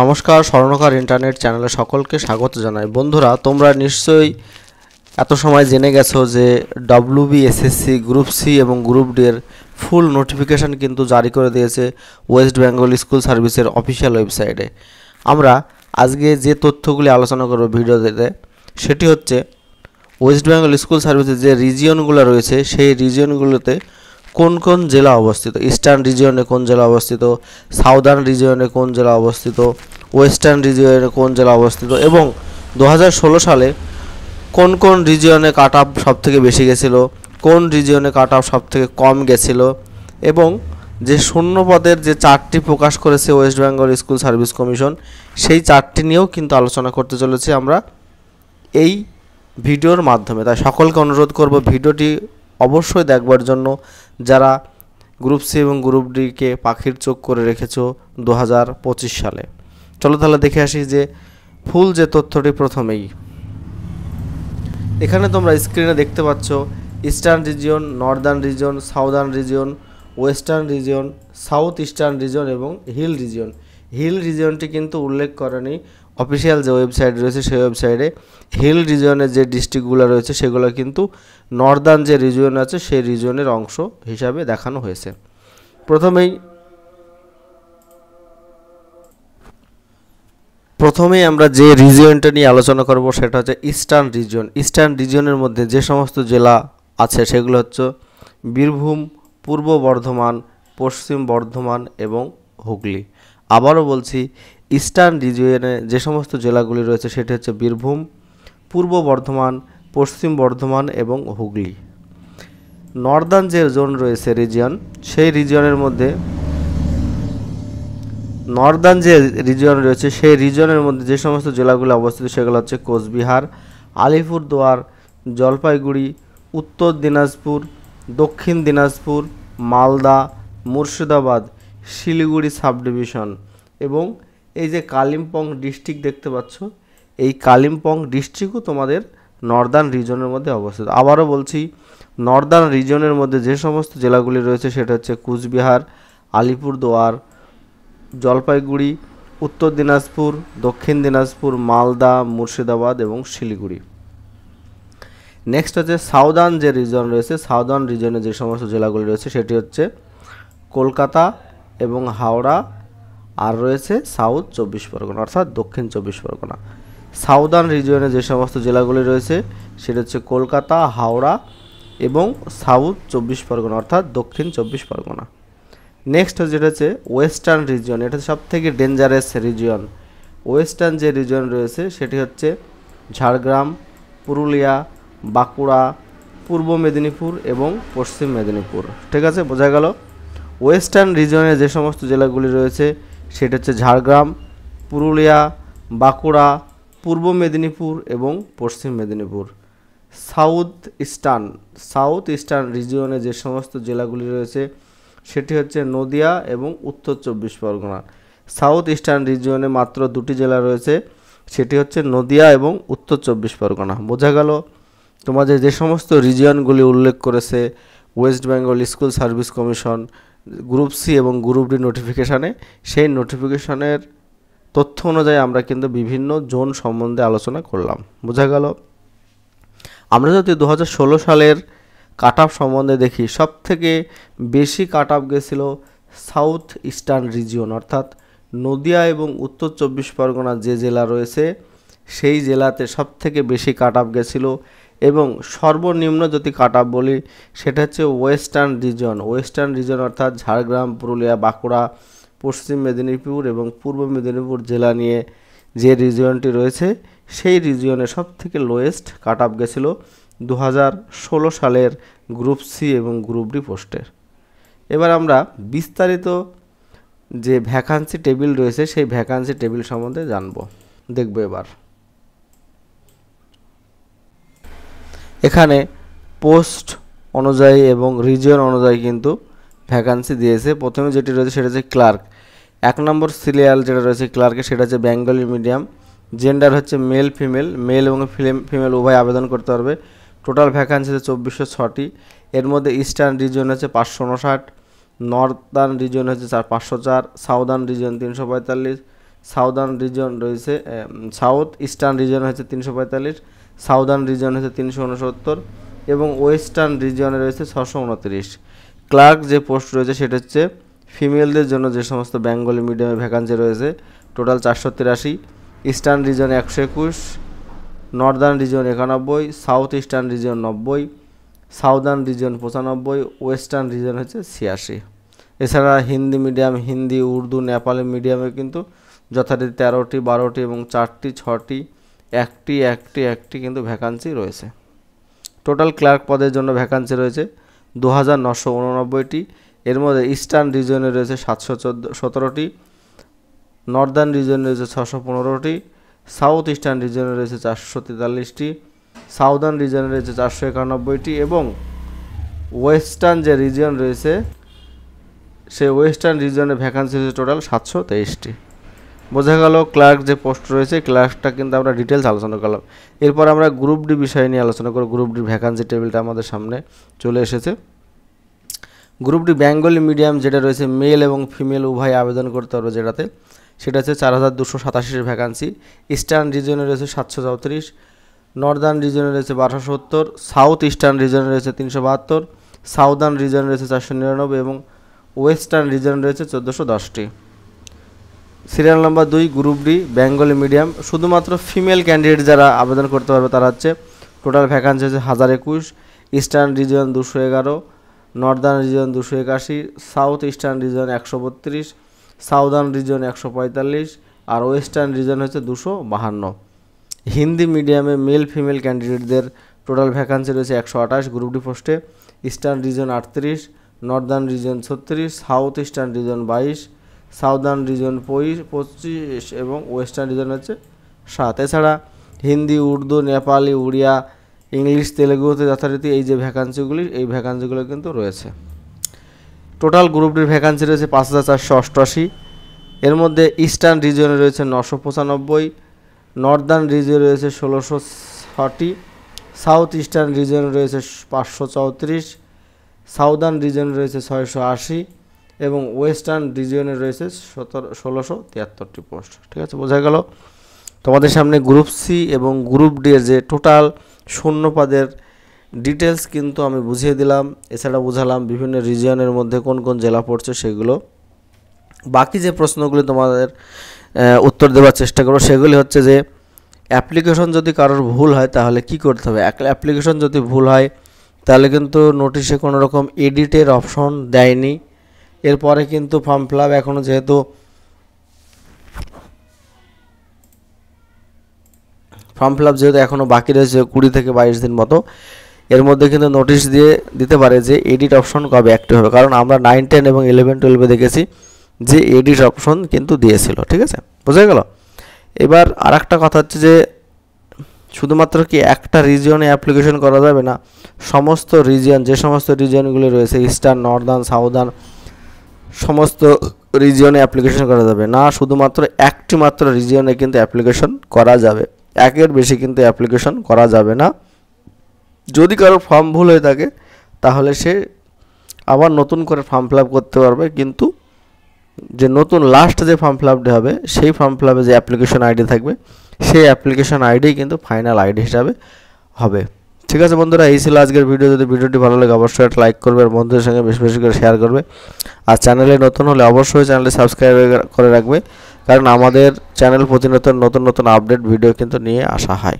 নমস্কার, স্বর্ণকার ইন্টারনেট চ্যানেলে সকলকে স্বাগত জানাই। বন্ধুরা, তোমরা নিশ্চয়ই এত সময় জেনে গেছো যে ডব্লিউবিএসএসসি গ্রুপ সি এবং গ্রুপ ডি এর ফুল নোটিফিকেশান কিন্তু জারি করে দিয়েছে ওয়েস্ট বেঙ্গল স্কুল সার্ভিসের অফিসিয়াল ওয়েবসাইটে। আমরা আজকে যে তথ্যগুলি আলোচনা করব ভিডিওতে, সেটি হচ্ছে ওয়েস্ট বেঙ্গল স্কুল সার্ভিসের যে রিজিয়নগুলো রয়েছে সেই রিজিয়নগুলোতে কোন কোন জেলা অবস্থিত, ইস্টার্ন রিজিয়নে কোন জেলা অবস্থিত, সাউদার্ন রিজিয়নে কোন জেলা অবস্থিত, ওয়েস্টার্ন রিজিয়নে কোন জেলা অবস্থিত এবং 2016 সালে কোন কোন রিজিয়নে কাট অফ সবথেকে বেশি গেছিল, কোন রিজিয়নে কাট অফ সবথেকে কম গেছিল এবং যে শূন্য পদের যে চারটি প্রকাশ করেছে West Bengal school service commission, সেই চারটি নিয়েও কিন্তু আলোচনা করতে চলেছি আমরা এই ভিডিওর মাধ্যমে। তাই সকলকে অনুরোধ করব ভিডিওটি অবশ্যই দেখবার জন্য, যারা গ্রুপ সি এবং গ্রুপ ডিকে পাখির চোখ করে রেখেছো 2025 সালে। চলো তাহলে দেখে আসি যে ফুল যে তথ্যটি। প্রথমেই এখানে তোমরা স্ক্রিনে দেখতে পাচ্ছ eastern region, Northern region, southern region, western region, south eastern region এবং হিল রিজিয়ন। হিল রিজিয়নটি কিন্তু উল্লেখ করেনি অফিসিয়াল যে ওয়েবসাইট রয়েছে সেই ওয়েবসাইটে। হিল রিজিয়নের যে ডিস্ট্রিক্টগুলো রয়েছে সেগুলো কিন্তু নর্দার্ন যে রিজিয়ন আছে সেই রিজিয়নের অংশ হিসাবে দেখানো হয়েছে। প্রথমেই আমরা যে রিজিয়নটা নিয়ে আলোচনা করব সেটা হচ্ছে ইস্টার্ন রিজিয়ন। ইস্টার্ন রিজিয়নের মধ্যে যে সমস্ত জেলা আছে সেগুলো হচ্ছে বীরভূম, পূর্ব বর্ধমান, পশ্চিম বর্ধমান এবং হুগলি। আবারও বলছি, ইস্টার্ন রিজিয়নে যে সমস্ত জেলাগুলি রয়েছে সেটি হচ্ছে বীরভূম, পূর্ব বর্ধমান, পশ্চিম বর্ধমান এবং হুগলি। নর্দার্ন যে জোন রয়েছে রিজিয়ন, সেই রিজিয়নের মধ্যে সেই রিজিয়নের মধ্যে যে সমস্ত জেলাগুলো অবস্থিত সেগুলো হচ্ছে কোচবিহার, আলিপুরদুয়ার, জলপাইগুড়ি, উত্তর দিনাজপুর, দক্ষিণ দিনাজপুর, মালদা, মুর্শিদাবাদ, শিলিগুড়ি সাব ডিভিশন এবং এই যে কালিম্পং ডিস্ট্রিক্ট দেখতে পাচ্ছ, এই কালিম্পং ডিস্ট্রিক্টও তোমাদের নর্দার্ন রিজনের মধ্যে অবস্থিত। আবারও বলছি, নর্দার্ন রিজনের মধ্যে যে সমস্ত জেলাগুলি রয়েছে সেটা হচ্ছে কুচবিহার, আলিপুরদুয়ার, জলপাইগুড়ি, উত্তর দিনাজপুর, দক্ষিণ দিনাজপুর, মালদা, মুর্শিদাবাদ এবং শিলিগুড়ি। নেক্সট হচ্ছে সাউদার্ন যে রিজন রয়েছে, সাউদার্ন রিজনে যে সমস্ত জেলাগুলি রয়েছে সেটি হচ্ছে কলকাতা এবং হাওড়া, আর রয়েছে সাউথ 24 পরগনা অর্থাৎ দক্ষিণ 24 পরগনা। সাউদার্ন রিজিয়নে যে সমস্ত জেলাগুলি রয়েছে সেটা হচ্ছে কলকাতা, হাওড়া এবং সাউথ 24 পরগনা অর্থাৎ দক্ষিণ 24 পরগনা। নেক্সট যেটা হচ্ছে ওয়েস্টার্ন রিজিয়ন, এটা সবথেকে ডেঞ্জারাস রিজিয়ন। ওয়েস্টার্ন যে রিজিয়ন রয়েছে সেটি হচ্ছে ঝাড়গ্রাম, পুরুলিয়া, বাঁকুড়া, পূর্ব মেদিনীপুর এবং পশ্চিম মেদিনীপুর। ঠিক আছে, বোঝা গেল। ওয়েস্টার্ন রিজিয়নে যে সমস্ত জেলাগুলি রয়েছে সেটা হচ্ছে ঝাড়গ্রাম, পুরুলিয়া, বাঁকুড়া, পূর্ব মেদিনীপুর এবং পশ্চিম মেদিনীপুর। সাউথ ইস্টার্ন রিজিয়নে যে সমস্ত জেলাগুলি রয়েছে সেটি হচ্ছে নদিয়া এবং উত্তর 24 পরগনা। সাউথ ইস্টার্ন রিজিয়নে মাত্র দুটি জেলা রয়েছে, সেটি হচ্ছে নদিয়া এবং উত্তর 24 পরগনা। বোঝা গেল তোমাদের যে সমস্ত রিজিয়নগুলি উল্লেখ করেছে West Bengal school service commission group C এবং গ্রুপ ডি নোটিফিকেশানে, সেই নোটিফিকেশনের তথ্য অনুযায়ী আমরা কিন্তু বিভিন্ন জোন সম্বন্ধে আলোচনা করলাম। বোঝা গেল। আমরা যদি 2016 সালের কাট অফ সম্বন্ধে দেখি, সবথেকে বেশি কাট অফ গেছিলো সাউথ ইস্টার্ন রিজিয়ন অর্থাৎ নদিয়া এবং উত্তর 24 পরগনা যে জেলা রয়েছে সেই জেলাতে সবথেকে বেশি কাট অফ গেছিলো। এবং সর্বনিম্ন যদি কাট অফ বলি সেটা হচ্ছে ওয়েস্টার্ন রিজন অর্থাৎ ঝাড়গ্রাম, পুরুলিয়া, বাঁকুড়া, পশ্চিম মেদিনীপুর এবং পূর্ব মেদিনীপুর জেলা নিয়ে যে রিজিয়নটি রয়েছে সেই রিজিয়নে সবথেকে লোয়েস্ট কাট অফ গেছিলো 2016 সালের গ্রুপ সি এবং গ্রুপ ডি পোস্টের। এবার আমরা বিস্তারিত যে ভ্যাকান্সি টেবিল রয়েছে সেই ভ্যাকান্সি টেবিল সম্বন্ধে দেখব। এবার এখানে পোস্ট অনুযায়ী এবং রিজিয়ন অনুযায়ী কিন্তু ভ্যাকান্সি দিয়েছে। প্রথমে যেটি রয়েছে সেটা হচ্ছে ক্লার্ক। 1 নম্বর সিরিয়াল যেটা রয়েছে ক্লার্কে সেটা হচ্ছে বেঙ্গলি মিডিয়াম, জেন্ডার হচ্ছে মেল এবং ফিমেল উভয় আবেদন করতে পারবে। টোটাল ভ্যাকান্সি হচ্ছে 2406টি। এর মধ্যে ইস্টার্ন রিজিয়ন হচ্ছে 559, নর্দার্ন রিজিয়ন হচ্ছে 504, সাউদার্ন রিজিয়ন 345, সাউদার্ন রিজন রয়েছে, সাউথ ইস্টার্ন রিজন হচ্ছে 345, সাউদার্ন রিজন হচ্ছে 369 এবং ওয়েস্টার্ন রিজনে রয়েছে 629। ক্লার্ক যে পোস্ট রয়েছে সেটা হচ্ছে ফিমেলদের জন্য যে সমস্ত বেঙ্গলি মিডিয়ামে ভ্যাকান্সি রয়েছে টোটাল 483, ইস্টার্ন রিজনে 121, northern region 91, south eastern region 90, southern region 95, western region হচ্ছে 86। এছাড়া হিন্দি মিডিয়াম, হিন্দি, উর্দু, নেপালি মিডিয়ামে কিন্তু যথারীতি 13টি, 12টি এবং 4টি, 6টি, 1টি কিন্তু ভ্যাকান্সি রয়েছে। টোটাল ক্লার্ক পদের জন্য ভ্যাকান্সি রয়েছে 2989টি। এর মধ্যে ইস্টার্ন রিজনে রয়েছে 717টি, নর্দার্ন রিজনে রয়েছে 615টি, সাউথ ইস্টার্ন রিজনে রয়েছে 443টি, সাউদার্ন রিজনে রয়েছে 491টি এবং ওয়েস্টার্ন যে রিজন রয়েছে সেই ওয়েস্টার্ন রিজনে ভ্যাকান্সি রয়েছে টোটাল 723টি। বোঝা গেল ক্লার্ক যে পোস্ট রয়েছে, ক্লার্কটা কিন্তু আমরা ডিটেলস আলোচনা করলাম। এরপর আমরা গ্রুপ ডি বিষয় নিয়ে আলোচনা করব। গ্রুপ ডির ভ্যাকান্সি টেবিলটা আমাদের সামনে চলে এসেছে। গ্রুপ ডি বেঙ্গলি মিডিয়াম যেটা রয়েছে মেল এবং ফিমেল উভয় আবেদন করতে পারবে, যেটাতে সেটা হচ্ছে 4287 ভ্যাকান্সি। ইস্টার্ন রিজনে রয়েছে 734, নর্দার্ন রিজনে রয়েছে 1270, সাউথ ইস্টার্ন রিজনে রয়েছে 372, সাউদার্ন রিজনে রয়েছে 499 এবং ওয়েস্টার্ন রিজনে রয়েছে 1410টি। Serial number 2 group D Bengali medium, শুধুমাত্র ফিমেল ক্যান্ডিডেট যারা আবেদন করতে পারবে তারা হচ্ছে টোটাল ভ্যাকান্সি হচ্ছে 1021, eastern reason 211, Northern reason 281, south eastern reason 132, southern reason 145 আর ওয়েস্টার্ন রিজন হচ্ছে 252। হিন্দি মিডিয়ামে মেল ফিমেল ক্যান্ডিডেটদের টোটাল ভ্যাকান্সি রয়েছে 128 গ্রুপ ডি পোস্টে। Eastern reason 38, Northern reason 36, south eastern reason 22, southern reason 25 এবং ওয়েস্টার্ন রিজন হচ্ছে 7। এছাড়া হিন্দি, উর্দু, নেপালি, উড়িয়া, ইংলিশ, তেলেগুতে যথারীতি এই যে ভ্যাকান্সিগুলি, এই ভ্যাকান্সিগুলো কিন্তু রয়েছে। টোটাল গ্রুপ ডির ভ্যাকান্সি রয়েছে 5488। এর মধ্যে ইস্টার্ন রিজনে রয়েছে 995, নর্দার্ন রিজনে রয়েছে 1660, সাউথ ইস্টার্ন রিজনে রয়েছে 534, সাউদার্ন রিজনে রয়েছে 680 এবং ওয়েস্টার্ন রিজনে রয়েছে 1673টি পোস্ট। ঠিক আছে, বোঝা গেল। তোমাদের সামনে গ্রুপ সি এবং গ্রুপ ডি এর যে টোটাল শূন্য পদের ডিটেলস কিন্তু আমি বুঝিয়ে দিলাম। এছাড়া বুঝালাম বিভিন্ন রিজিয়নের মধ্যে কোন কোন জেলা পড়ছে সেগুলো। বাকি যে প্রশ্নগুলি তোমাদের উত্তর দেওয়ার চেষ্টা করো সেগুলি হচ্ছে যে অ্যাপ্লিকেশন যদি কারোর ভুল হয় তাহলে কি করতে হবে। অ্যাপ্লিকেশন যদি ভুল হয় তাহলে কিন্তু নোটিশে কোনো রকম এডিটের অপশন দেয়নি। এরপরে কিন্তু ফর্ম ফিল আপ এখনও যেহেতু এখনও বাকি রয়েছে 20 থেকে 22 দিন মতো, এর মধ্যে কিন্তু নোটিশ দিতে পারে যে এডিট অপশন কবে অ্যাক্টিভ হবে। কারণ আমরা 9, 10 এবং 11, 12 দেখেছি যে এডিট অপশন কিন্তু দিয়েছিল। ঠিক আছে, বোঝা গেল। এবার আরেকটা কথা হচ্ছে যে শুধুমাত্র কি একটা রিজিয়নে অ্যাপ্লিকেশন করা যাবে না, সমস্ত রিজিয়ন, যে সমস্ত রিজিয়নগুলি রয়েছে ইস্টার্ন, নর্দার্ন, সাউদার্ন, সমস্ত রিজিয়নে অ্যাপ্লিকেশন করা যাবে না। শুধুমাত্র একটি মাত্র রিজিয়নে কিন্তু অ্যাপ্লিকেশন করা যাবে, একের বেশি কিন্তু অ্যাপ্লিকেশন করা যাবে না। যদি কারো ফর্ম ভুল হয়ে থাকে তাহলে সে আবার নতুন করে ফর্ম ফিল আপ করতে পারবে, কিন্তু যে নতুন লাস্ট যে ফর্ম ফিল আপটি হবে সেই ফর্ম ফিল আপে যে অ্যাপ্লিকেশন আইডি থাকবে সেই অ্যাপ্লিকেশন আইডি কিন্তু ফাইনাল আইডি হিসাবে হবে। ঠিক আছে বন্ধুরা, এই ছিল আজকের ভিডিও। যদি ভিডিওটি ভালো লাগে অবশ্যই একটা লাইক করবে আর বন্ধুদের সঙ্গে বেশি বেশি করে শেয়ার করবে। আর চ্যানেলে নতুন হলে অবশ্যই চ্যানেলটি সাবস্ক্রাইব করে রাখবে, কারণ আমাদের চ্যানেল প্রতিনিয়ত নতুন নতুন আপডেট ভিডিও কিন্তু নিয়ে আসা হয়।